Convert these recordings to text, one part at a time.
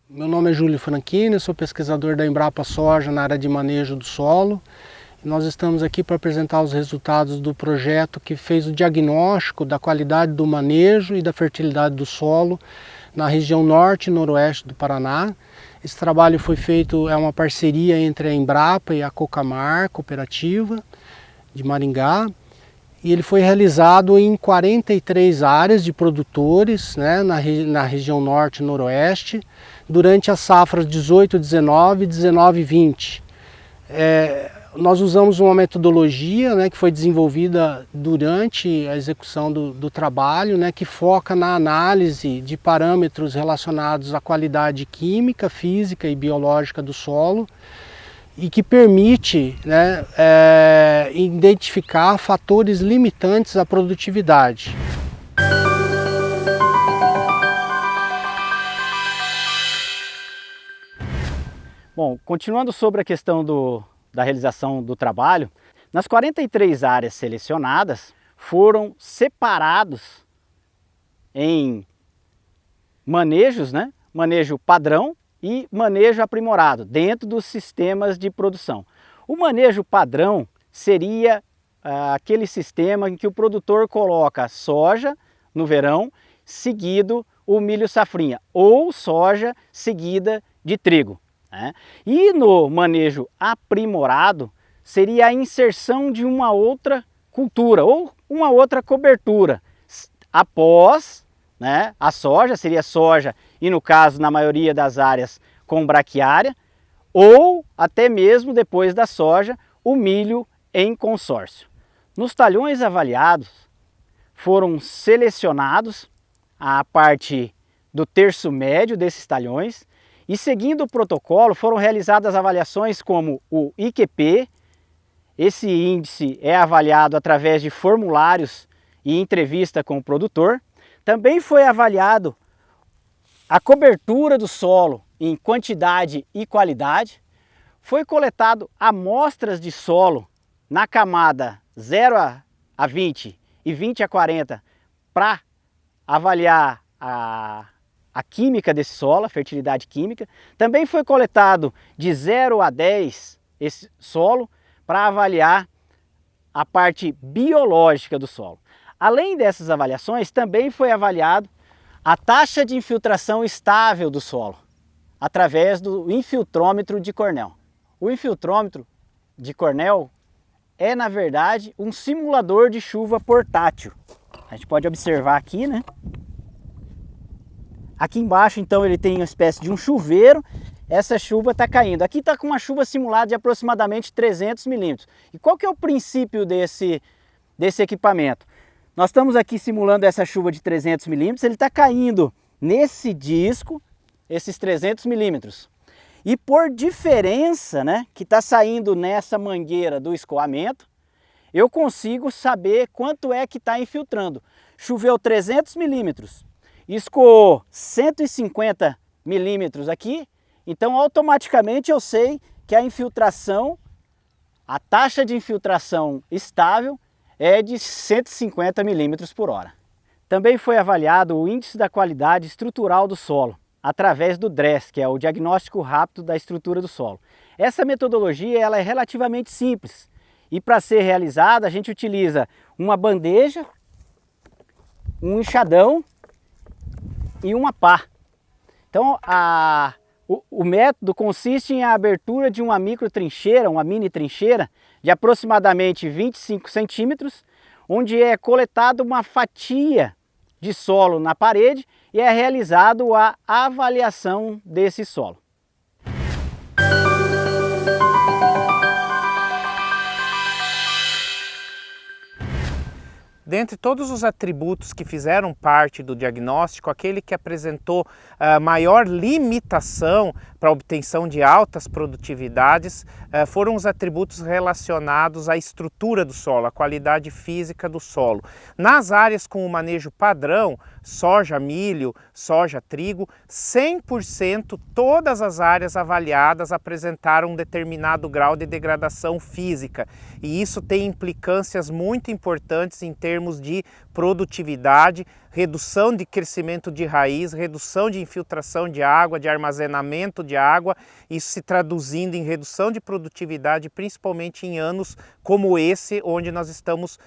Meu nome é Júlio Franchini, sou pesquisador da Embrapa Soja na área de manejo do solo. Nós estamos aqui para apresentar os resultados do projeto que fez o diagnóstico da qualidade do manejo e da fertilidade do solo na região norte e noroeste do Paraná. Esse trabalho foi feito, é uma parceria entre a Embrapa e a Cocamar, cooperativa de Maringá. E ele foi realizado em 43 áreas de produtores, né, na região norte e noroeste, durante as safras 18-19 e 19-20. Nós usamos uma metodologia, né, que foi desenvolvida durante a execução do trabalho, né, que foca na análise de parâmetros relacionados à qualidade química, física e biológica do solo, e que permite, né, identificar fatores limitantes à produtividade. Bom, continuando sobre a questão da realização do trabalho, nas 43 áreas selecionadas foram separados em manejos, né? Manejo padrão e manejo aprimorado dentro dos sistemas de produção. O manejo padrão seria aquele sistema em que o produtor coloca soja no verão, seguido o milho safrinha, ou soja seguida de trigo, né? E no manejo aprimorado seria a inserção de uma outra cultura ou uma outra cobertura após, né, a soja, seria soja e no caso na maioria das áreas com braquiária, ou até mesmo depois da soja o milho em consórcio. Nos talhões avaliados foram selecionados a parte do terço médio desses talhões e, seguindo o protocolo, foram realizadas avaliações como o IQP. Esse índice é avaliado através de formulários e entrevista com o produtor. Também foi avaliado a cobertura do solo em quantidade e qualidade. Foi coletado amostras de solo na camada 0 a 20 e 20 a 40 para avaliar a química desse solo, a fertilidade química. Também foi coletado de 0 a 10 esse solo para avaliar a parte biológica do solo. Além dessas avaliações, também foi avaliado a taxa de infiltração estável do solo, através do infiltrômetro de Cornell. O infiltrômetro de Cornell é, na verdade, um simulador de chuva portátil. A gente pode observar aqui, né? Aqui embaixo, então, ele tem uma espécie de um chuveiro. Essa chuva está caindo. Aqui está com uma chuva simulada de aproximadamente 300 milímetros. E qual que é o princípio desse equipamento? Nós estamos aqui simulando essa chuva de 300 milímetros, ele está caindo nesse disco, esses 300 milímetros. E por diferença, né, que está saindo nessa mangueira do escoamento, eu consigo saber quanto é que está infiltrando. Choveu 300 milímetros, escoou 150 milímetros aqui, então automaticamente eu sei que a infiltração, a taxa de infiltração estável, é de 150 milímetros por hora. Também foi avaliado o índice da qualidade estrutural do solo, através do DRESS, que é o diagnóstico rápido da estrutura do solo. Essa metodologia ela é relativamente simples e para ser realizada a gente utiliza uma bandeja, um enxadão e uma pá. Então o método consiste em a abertura de uma micro trincheira, uma mini trincheira, de aproximadamente 25 centímetros, onde é coletada uma fatia de solo na parede e é realizado a avaliação desse solo. dentre todos os atributos que fizeram parte do diagnóstico, aquele que apresentou maior limitação para a obtenção de altas produtividades foram os atributos relacionados à estrutura do solo, à qualidade física do solo. Nas áreas com o manejo padrão, soja, milho, soja, trigo, 100% todas as áreas avaliadas apresentaram um determinado grau de degradação física, e isso tem implicâncias muito importantes em termos de produtividade, redução de crescimento de raiz, redução de infiltração de água, de armazenamento de água, isso se traduzindo em redução de produtividade, principalmente em anos como esse, onde nós estamos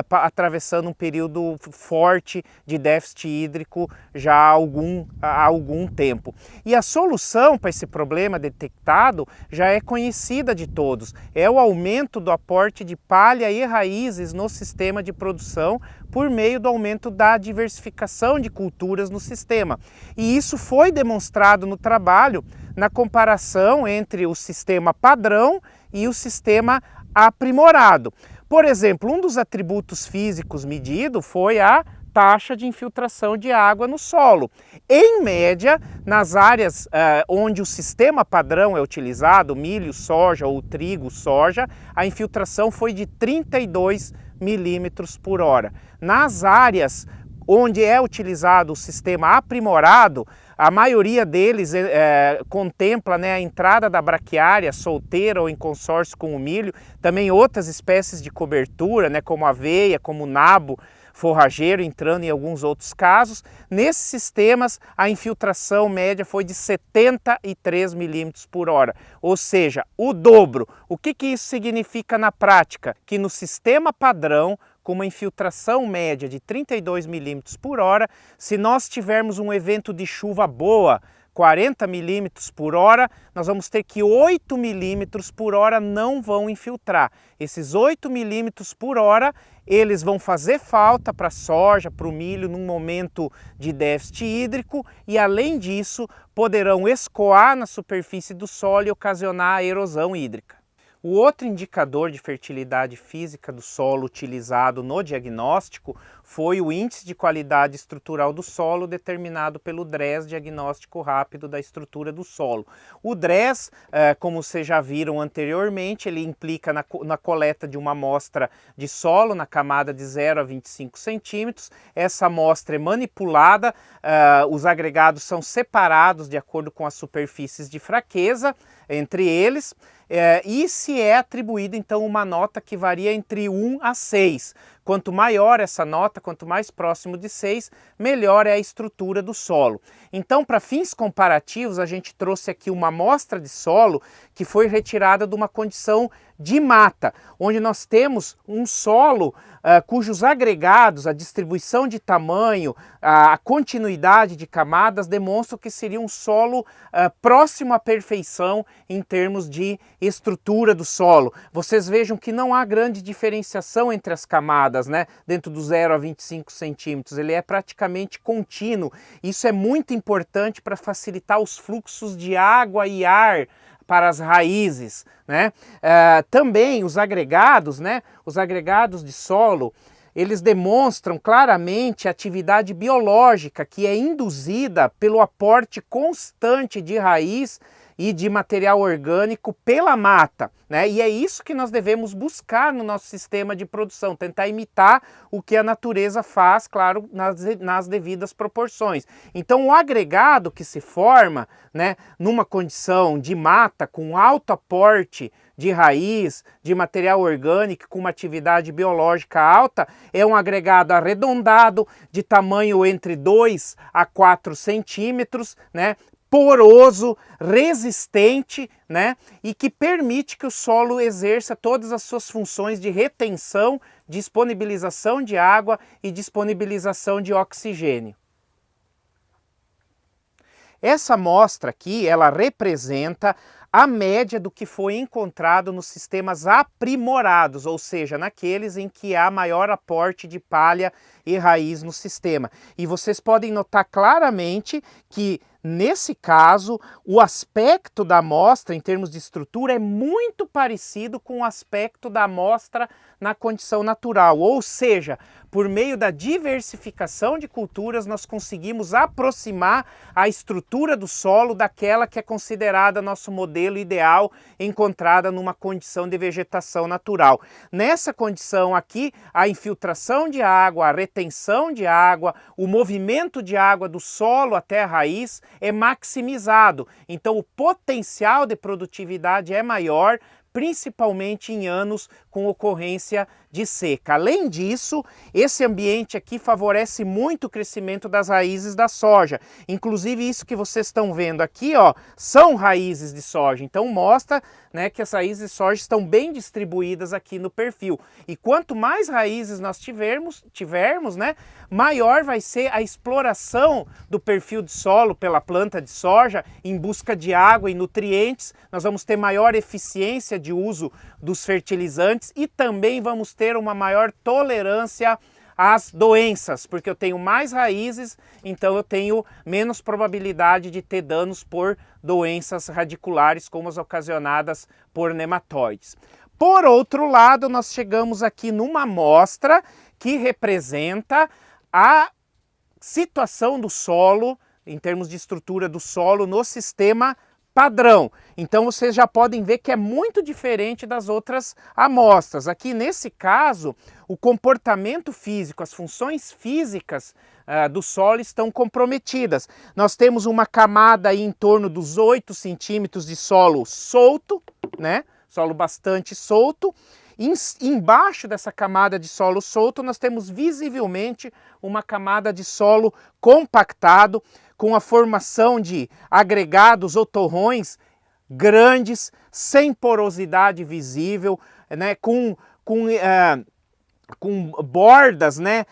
atravessando um período forte de déficit hídrico já há algum tempo. E a solução para esse problema detectado já é conhecida de todos, é o aumento do aporte de palha e raízes no sistema de produção por meio do aumento da diversificação de culturas no sistema. E isso foi demonstrado no trabalho na comparação entre o sistema padrão e o sistema aprimorado. Por exemplo, um dos atributos físicos medido foi a taxa de infiltração de água no solo. Em média, nas áreas onde o sistema padrão é utilizado, milho, soja ou trigo, soja, a infiltração foi de 32 milímetros por hora. Nas áreas onde é utilizado o sistema aprimorado, a maioria deles contempla, né, a entrada da braquiária solteira ou em consórcio com o milho, também outras espécies de cobertura, né, como aveia, como nabo, forrageiro, entrando em alguns outros casos. Nesses sistemas, a infiltração média foi de 73 milímetros por hora, ou seja, o dobro. O que isso significa na prática? Que no sistema padrão, com uma infiltração média de 32 milímetros por hora, se nós tivermos um evento de chuva boa, 40 milímetros por hora, nós vamos ter que 8 milímetros por hora não vão infiltrar. Esses 8 milímetros por hora, eles vão fazer falta para a soja, para o milho, num momento de déficit hídrico, e além disso, poderão escoar na superfície do solo e ocasionar a erosão hídrica. O outro indicador de fertilidade física do solo utilizado no diagnóstico foi o índice de qualidade estrutural do solo determinado pelo DRESS, Diagnóstico Rápido da Estrutura do Solo. O DRESS, como vocês já viram anteriormente, ele implica na coleta de uma amostra de solo na camada de 0 a 25 centímetros. Essa amostra é manipulada, os agregados são separados de acordo com as superfícies de fraqueza entre eles, e se é atribuída então uma nota que varia entre 1 a 6. Quanto maior essa nota, quanto mais próximo de 6, melhor é a estrutura do solo. Então, para fins comparativos, a gente trouxe aqui uma amostra de solo que foi retirada de uma condição de mata, onde nós temos um solo cujos agregados, a distribuição de tamanho, a continuidade de camadas demonstram que seria um solo próximo à perfeição em termos de estrutura do solo. Vocês vejam que não há grande diferenciação entre as camadas, né? Dentro do 0 a 25 centímetros, ele é praticamente contínuo. Isso é muito importante para facilitar os fluxos de água e ar para as raízes, né? Também os agregados, né? Os agregados de solo, eles demonstram claramente a atividade biológica que é induzida pelo aporte constante de raiz e de material orgânico pela mata, né? E é isso que nós devemos buscar no nosso sistema de produção, tentar imitar o que a natureza faz, claro, nas devidas proporções. Então o agregado que se forma, né, numa condição de mata com alto aporte de raiz, de material orgânico com uma atividade biológica alta, é um agregado arredondado, de tamanho entre 2 a 4 centímetros, né? Poroso, resistente, né? E que permite que o solo exerça todas as suas funções de retenção, disponibilização de água e disponibilização de oxigênio. Essa amostra aqui, ela representa a média do que foi encontrado nos sistemas aprimorados, ou seja, naqueles em que há maior aporte de palha e raiz no sistema. E vocês podem notar claramente que, nesse caso, o aspecto da amostra, em termos de estrutura, é muito parecido com o aspecto da amostra na condição natural, ou seja, por meio da diversificação de culturas, nós conseguimos aproximar a estrutura do solo daquela que é considerada nosso modelo ideal, encontrada numa condição de vegetação natural. Nessa condição aqui, a infiltração de água, a retenção de água, o movimento de água do solo até a raiz é maximizado. Então, o potencial de produtividade é maior, principalmente em anos com ocorrência de seca. Além disso, esse ambiente aqui favorece muito o crescimento das raízes da soja. Inclusive, isso que vocês estão vendo aqui, ó, são raízes de soja. Então, mostra, né, que as raízes de soja estão bem distribuídas aqui no perfil. E quanto mais raízes nós tivermos, né, maior vai ser a exploração do perfil de solo pela planta de soja em busca de água e nutrientes. Nós vamos ter maior eficiência de uso dos fertilizantes e também vamos ter uma maior tolerância às doenças, porque eu tenho mais raízes, então eu tenho menos probabilidade de ter danos por doenças radiculares, como as ocasionadas por nematóides. Por outro lado, nós chegamos aqui numa amostra que representa a situação do solo, em termos de estrutura do solo, no sistema padrão. Então vocês já podem ver que é muito diferente das outras amostras. Aqui nesse caso, o comportamento físico, as funções físicas do solo estão comprometidas. Nós temos uma camada aí em torno dos 8 centímetros de solo solto, né? Solo bastante solto. Embaixo dessa camada de solo solto, nós temos visivelmente uma camada de solo compactado, com a formação de agregados ou torrões grandes, sem porosidade visível, né, com bordas, né,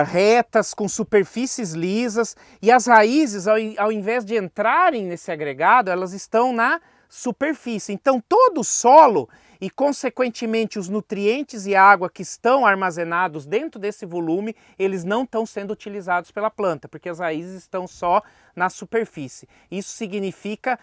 retas, com superfícies lisas, e as raízes, ao invés de entrarem nesse agregado, elas estão na superfície. Então todo o solo e, consequentemente, os nutrientes e água que estão armazenados dentro desse volume, eles não estão sendo utilizados pela planta, porque as raízes estão só na superfície. Isso significa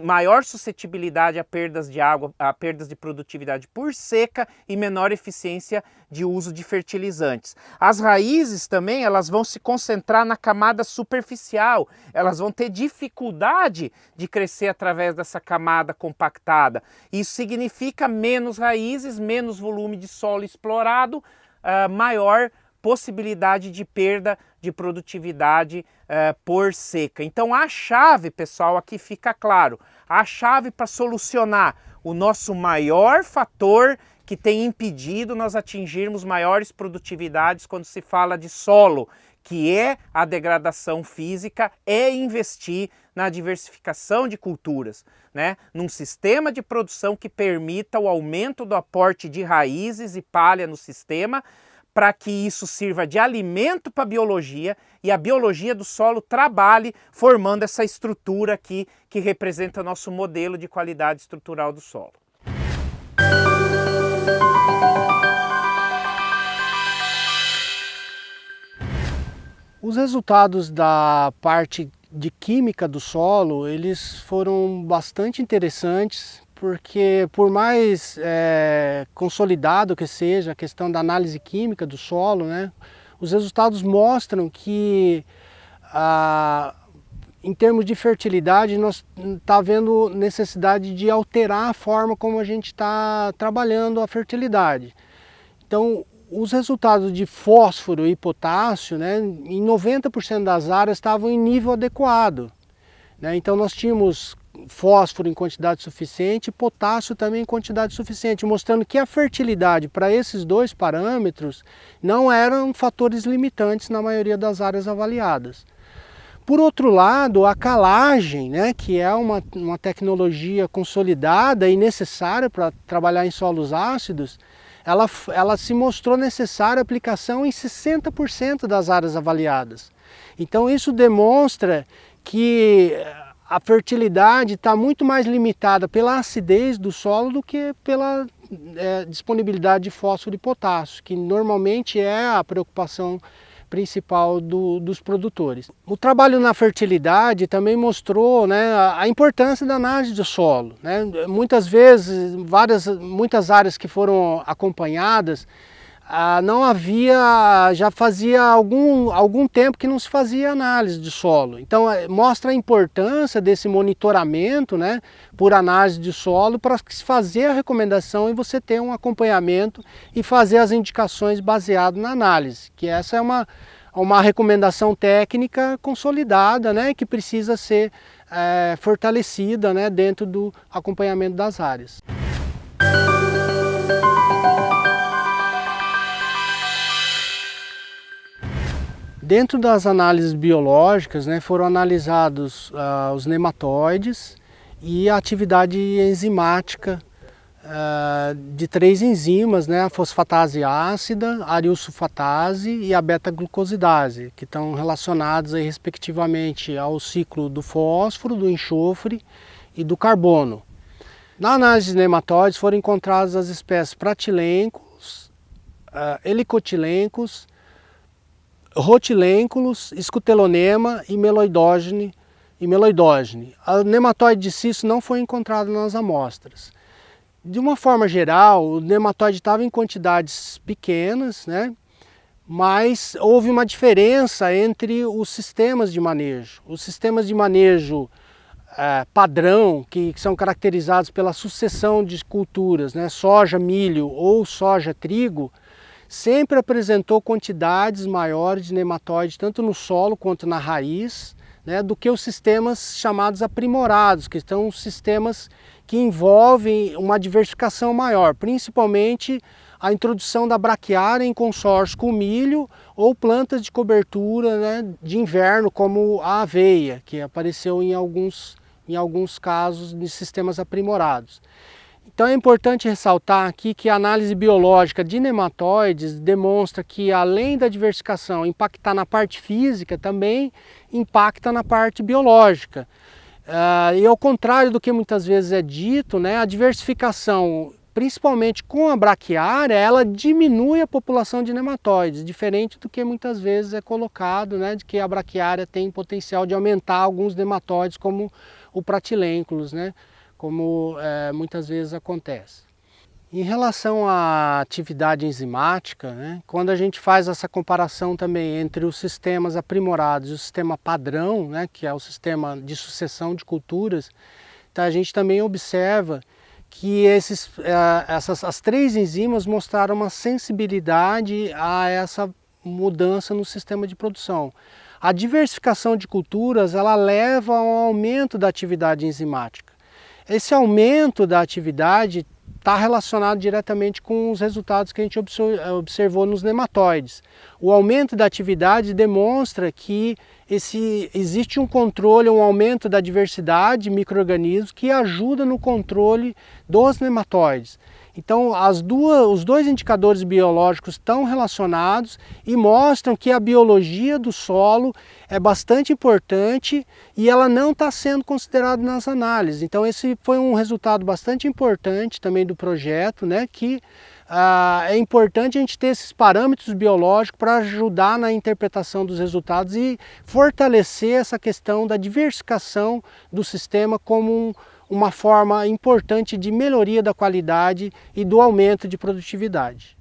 maior suscetibilidade a perdas de água, a perdas de produtividade por seca e menor eficiência de uso de fertilizantes. As raízes também, elas vão se concentrar na camada superficial, elas vão ter dificuldade de crescer através dessa camada compactada. Isso significa menos raízes, menos volume de solo explorado, maior possibilidade de perda de produtividade por seca. Então a chave, pessoal, aqui fica claro, a chave para solucionar o nosso maior fator que tem impedido nós atingirmos maiores produtividades quando se fala de solo, que é a degradação física, é investir na diversificação de culturas, né? Num sistema de produção que permita o aumento do aporte de raízes e palha no sistema, para que isso sirva de alimento para a biologia e a biologia do solo trabalhe formando essa estrutura aqui que representa nosso modelo de qualidade estrutural do solo. Os resultados da parte de química do solo, eles foram bastante interessantes, porque por mais consolidado que seja a questão da análise química do solo, né, os resultados mostram que em termos de fertilidade nós está havendo necessidade de alterar a forma como a gente está trabalhando a fertilidade. Então os resultados de fósforo e potássio, né, em 90% das áreas estavam em nível adequado, né? Então nós tínhamos fósforo em quantidade suficiente e potássio também em quantidade suficiente, mostrando que a fertilidade para esses dois parâmetros não eram fatores limitantes na maioria das áreas avaliadas. Por outro lado, a calagem, né, que é uma tecnologia consolidada e necessária para trabalhar em solos ácidos, ela se mostrou necessária a aplicação em 60% das áreas avaliadas. Então isso demonstra que a fertilidade está muito mais limitada pela acidez do solo do que pela disponibilidade de fósforo e potássio, que normalmente é a preocupação principal dos produtores. O trabalho na fertilidade também mostrou, né, a importância da análise do solo, né? Muitas vezes, muitas áreas que foram acompanhadas, não havia, já fazia algum tempo que não se fazia análise de solo. Então mostra a importância desse monitoramento, né, por análise de solo, para se fazer a recomendação e você ter um acompanhamento e fazer as indicações baseado na análise, que essa é uma recomendação técnica consolidada, né, que precisa ser fortalecida, né, dentro do acompanhamento das áreas. Dentro das análises biológicas, né, foram analisados os nematóides e a atividade enzimática de 3 enzimas, né, a fosfatase ácida, a arilsulfatase e a beta-glucosidase, que estão relacionados aí, respectivamente ao ciclo do fósforo, do enxofre e do carbono. Na análise de nematóides foram encontradas as espécies Pratylenchus, Helicotylenchus, Rotilânculos, Scutelonema e Meloidogene. A nematóide de cisto não foi encontrado nas amostras. De uma forma geral, o nematóide estava em quantidades pequenas, né? Mas houve uma diferença entre os sistemas de manejo. Os sistemas de manejo padrão, que são caracterizados pela sucessão de culturas, né? Soja, milho ou soja, trigo, sempre apresentou quantidades maiores de nematóides, tanto no solo quanto na raiz, né, do que os sistemas chamados aprimorados, que são sistemas que envolvem uma diversificação maior, principalmente a introdução da braquiária em consórcio com o milho ou plantas de cobertura, né, de inverno, como a aveia, que apareceu em alguns casos de sistemas aprimorados. Então é importante ressaltar aqui que a análise biológica de nematóides demonstra que, além da diversificação impactar na parte física, também impacta na parte biológica. E ao contrário do que muitas vezes é dito, né, a diversificação, principalmente com a braquiária, ela diminui a população de nematóides, diferente do que muitas vezes é colocado, né, de que a braquiária tem potencial de aumentar alguns nematóides, como o Pratylenchus, né, como muitas vezes acontece. Em relação à atividade enzimática, né, quando a gente faz essa comparação também entre os sistemas aprimorados e o sistema padrão, né, que é o sistema de sucessão de culturas, então a gente também observa que as 3 enzimas mostraram uma sensibilidade a essa mudança no sistema de produção. A diversificação de culturas, ela leva a um aumento da atividade enzimática. Esse aumento da atividade está relacionado diretamente com os resultados que a gente observou nos nematóides. O aumento da atividade demonstra que existe um controle, um aumento da diversidade de micro-organismos que ajuda no controle dos nematóides. Então os 2 indicadores biológicos estão relacionados e mostram que a biologia do solo é bastante importante e ela não está sendo considerada nas análises. Então esse foi um resultado bastante importante também do projeto, né, que é importante a gente ter esses parâmetros biológicos para ajudar na interpretação dos resultados e fortalecer essa questão da diversificação do sistema como uma forma importante de melhoria da qualidade e do aumento de produtividade.